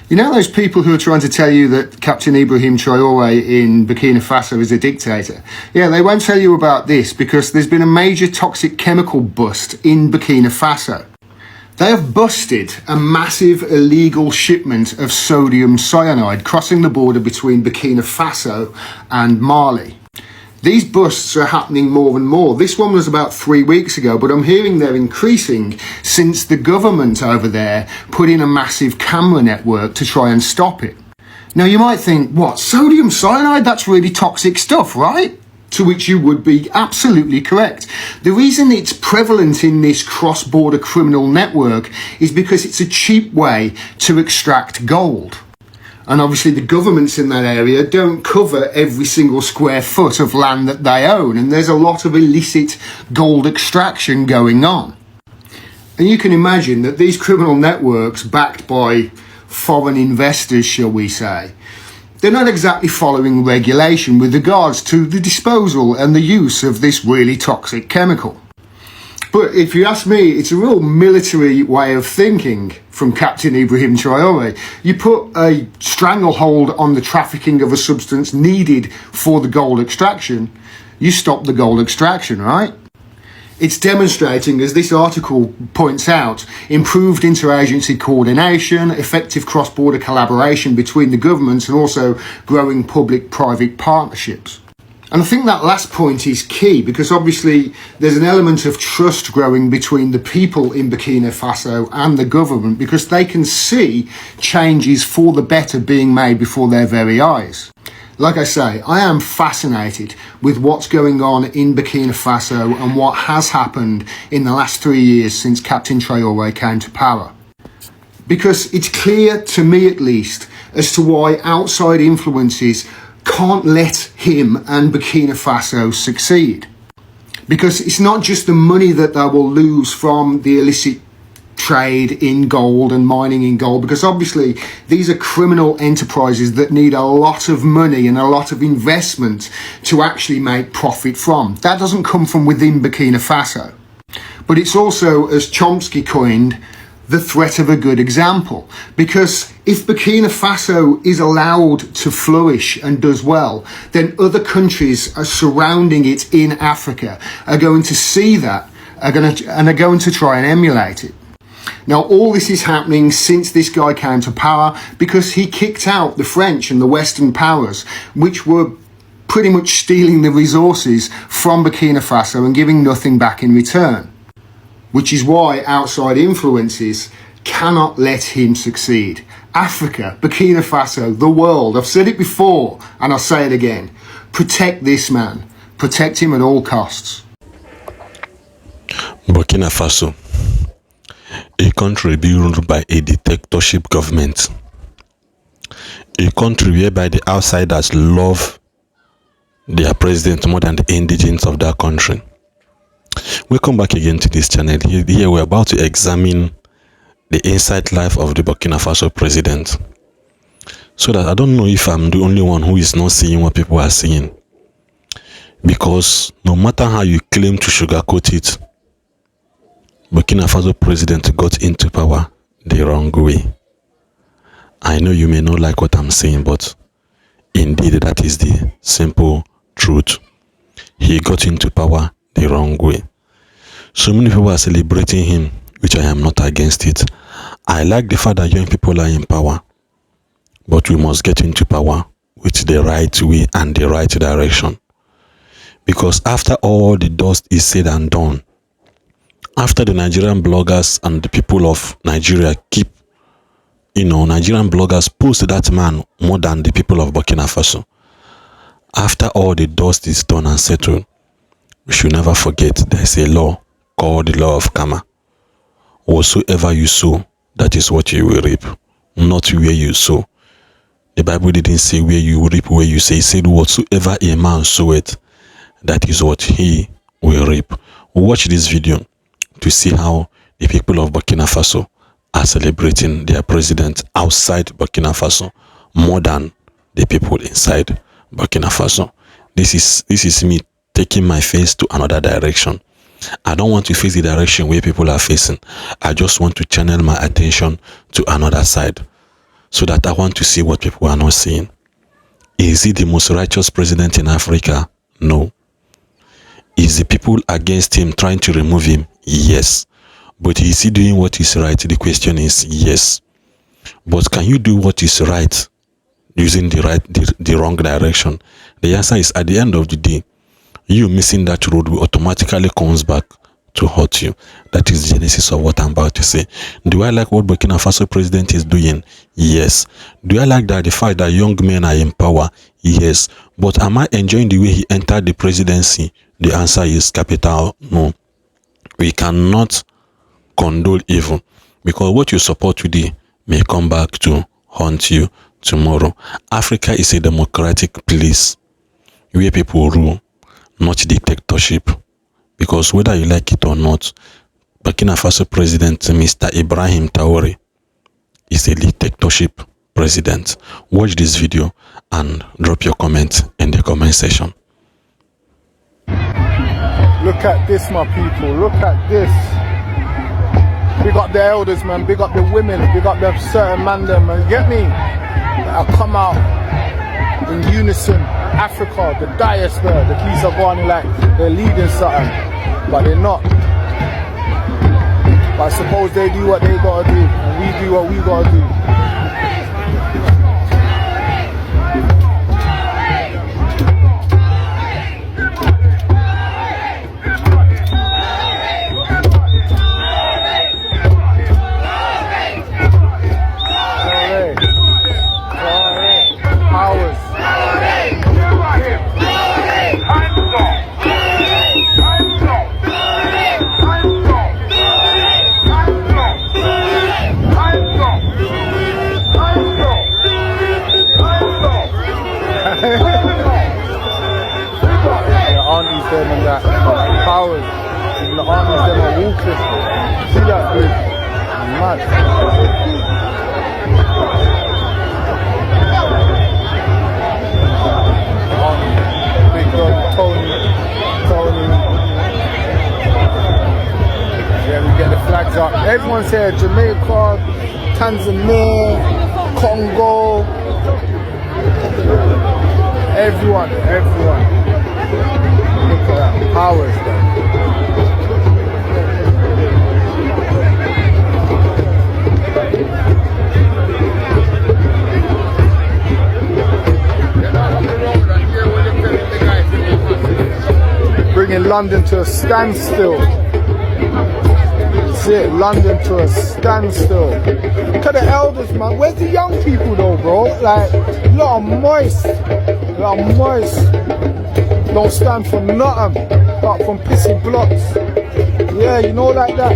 You know those people who are trying to tell you that Captain Ibrahim Traore in Burkina Faso is a dictator? Yeah, they won't tell you about this because there's been a major toxic chemical bust in Burkina Faso. They have busted a massive illegal shipment of sodium cyanide crossing the border between Burkina Faso and Mali. These busts are happening more and more. This one was about 3 weeks ago, but I'm hearing they're increasing since the government over there put in a massive camera network to try and stop it. Now you might think, what, sodium cyanide? That's really toxic stuff, right? To which you would be absolutely correct. The reason it's prevalent in this cross-border criminal network is because it's a cheap way to extract gold. And obviously the governments in that area don't cover every single square foot of land that they own. And there's a lot of illicit gold extraction going on. And you can imagine that these criminal networks, backed by foreign investors, shall we say, they're not exactly following regulation with regards to the disposal and the use of this really toxic chemical. But if you ask me, it's a real military way of thinking from Captain Ibrahim Traore. You put a stranglehold on the trafficking of a substance needed for the gold extraction, you stop the gold extraction, right? It's demonstrating, as this article points out, improved interagency coordination, effective cross-border collaboration between the governments, and also growing public-private partnerships. And I think that last point is key because obviously there's an element of trust growing between the people in Burkina Faso and the government because they can see changes for the better being made before their very eyes. Like I say, I am fascinated with what's going on in Burkina Faso and what has happened in the last 3 years since Captain Traore came to power. Because it's clear, to me at least, as to why outside influences can't let him and Burkina Faso succeed. Because it's not just the money that they will lose from the illicit trade in gold and mining in gold, because obviously these are criminal enterprises that need a lot of money and a lot of investment to actually make profit from. That doesn't come from within Burkina Faso. But it's also, as Chomsky coined, the threat of a good example. Because if Burkina Faso is allowed to flourish and does well, then other countries are surrounding it in Africa are going to see that and are going to try and emulate it. Now, all this is happening since this guy came to power because he kicked out the French and the Western powers, which were pretty much stealing the resources from Burkina Faso and giving nothing back in return. Which is why outside influences cannot let him succeed. Africa, Burkina Faso, the world, I've said it before and I'll say it again. Protect this man. Protect him at all costs. Burkina Faso, a country being ruled by a dictatorship government. A country whereby the outsiders love their president more than the indigents of that country. Welcome back again to this channel. Here we're about to examine the inside life of the Burkina Faso president. So that I don't know if I'm the only one who is not seeing what people are seeing. Because no matter how you claim to sugarcoat it, Burkina Faso president got into power the wrong way. I know you may not like what I'm saying, but indeed that is the simple truth. He got into power the wrong way. So many people are celebrating him, which I am not against it. I like the fact that young people are in power, but we must get into power with the right way and the right direction. Because after all the dust is said and done, after the Nigerian bloggers and the people of Nigeria Nigerian bloggers post that man more than the people of Burkina Faso. After all the dust is done and settled, we should never forget there's a law called the law of karma. Whatsoever you sow, that is what you will reap, not where you sow. The Bible didn't say where you reap, where you say. It said whatsoever a man soweth, that is what he will reap. Watch this video to see how the people of Burkina Faso are celebrating their president outside Burkina Faso more than the people inside Burkina Faso. This is me taking my face to another direction. I don't want to face the direction where people are facing. I just want to channel my attention to another side. so that I want to see what people are not seeing. Is he the most righteous president in Africa? No. Is the people against him trying to remove him? Yes. But is he doing what is right? The question is yes. But can you do what is right using the wrong direction? The answer is, at the end of the day, you missing that road will automatically comes back to hurt you. That is the genesis of what I'm about to say. Do I like what Burkina Faso president is doing? Yes. Do I like that the fact that young men are in power? Yes. But am I enjoying the way he entered the presidency? The answer is capital no. We cannot condone evil, because what you support today may come back to haunt you tomorrow. Africa is a democratic place where people rule, not dictatorship. Because whether you like it or not, Burkina Faso President Mr. Ibrahim Traore is a dictatorship president. Watch this video and drop your comment in the comment section. Look at this, my people. Look at this. Big up the elders, man. Big up the women. Big up the certain man, them, man. Get me? I'll come out in unison. Africa, the diaspora, the police are going like they're leading something, but they're not. But I suppose they do what they gotta do, and we do what we gotta do. Aunties them and that powers, the aunties them are walking. See that dude? Mad. Big dog Tony. Yeah, we get the flags up. Everyone's here. Jamaica, Tanzania, Congo. Everyone. Look at that, powers, bringing London to a standstill. That's it, London to a standstill. Look at the elders, man. Where's the young people though, bro? Like, a lot of moist. Don't stand for nothing apart from pissy blocks. Yeah, you know, like that.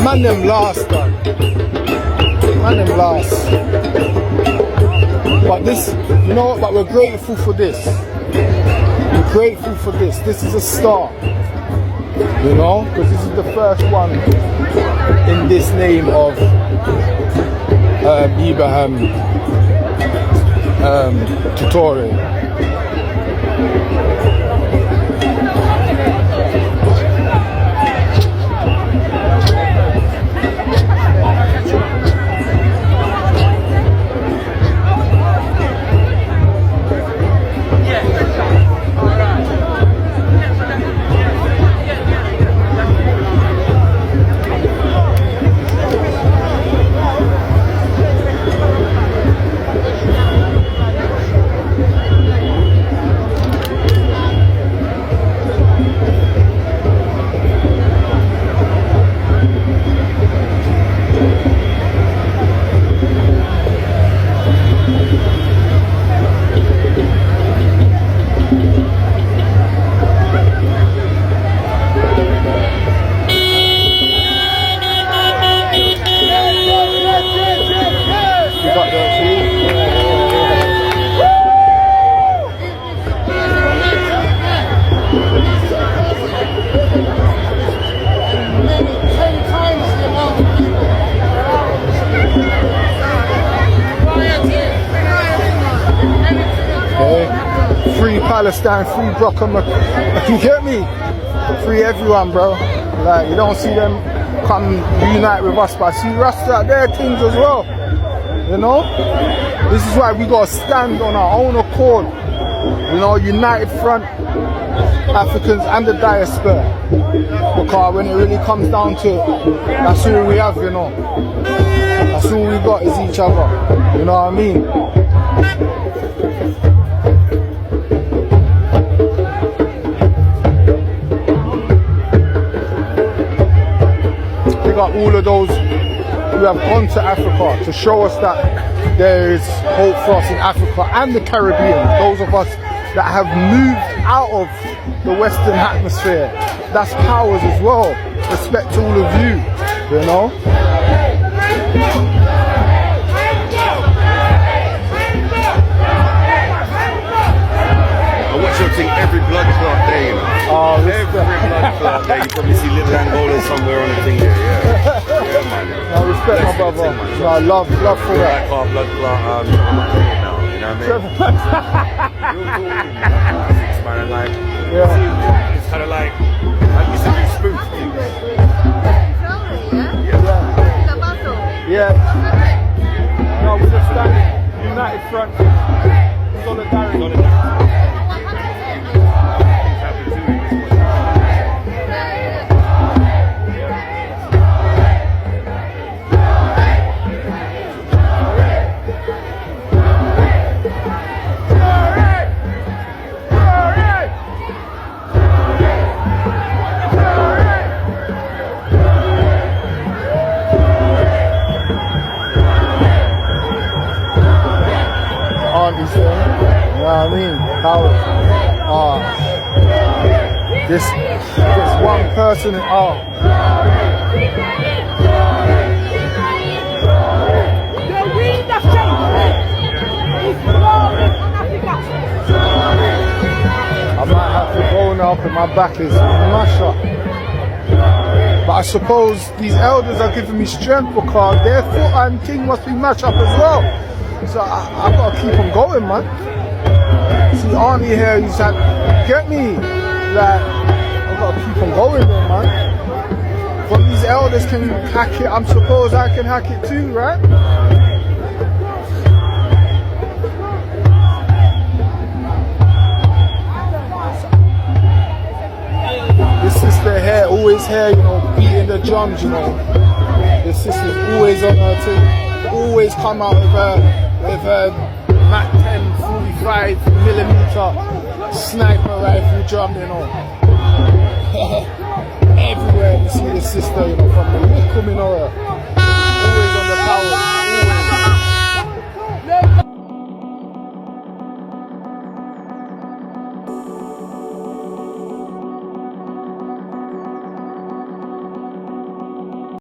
Man them last, dog. Man them last. But this, you know what? But we're grateful for this. We're grateful for this. This is a start. You know, because this is the first one in this name of Ibrahim Traore. Palestine, free Brockham, you get me? Free everyone, bro. Like, you don't see them come unite with us, but I see Rasta out there things as well. You know? This is why we gotta stand on our own accord. You know, united front, Africans and the diaspora. Because when it really comes down to it, that's all we have, you know. That's all we got is each other. You know what I mean? We got all of those who have gone to Africa to show us that there is hope for us in Africa and the Caribbean. Those of us that have moved out of the Western atmosphere. That's powers as well. Respect to all of you, you know. I watch your thing every blood clot day, you know. Every blood clot day. You probably see little Angola somewhere on the thing there, yeah. Yeah, man. I respect my brother. No, I love for that. Like our blood clot, now, you know what I mean? Man, and like, yeah. it's kind of like, I used to do spoof things. Yeah. No, we're just standing united front. Solidarity. You know what I mean? How this one person the wind of change is blowing on Africa. I might have to go now because my back is mashed up. But I suppose these elders are giving me strength because their foot and thing must be mashed up as well. So I've got to keep on going, man. See, Auntie here, he's had, get me? Like, I've got to keep on going there, man. But these elders can hack it, I'm suppose I can hack it too, right? This sister here, always here, you know, beating the drums, you know. This sister's always on her thing. Always come out with a Mac 10 45mm sniper rifle drum, you know. Everywhere you see the sister, you know, from the Wickham, you know.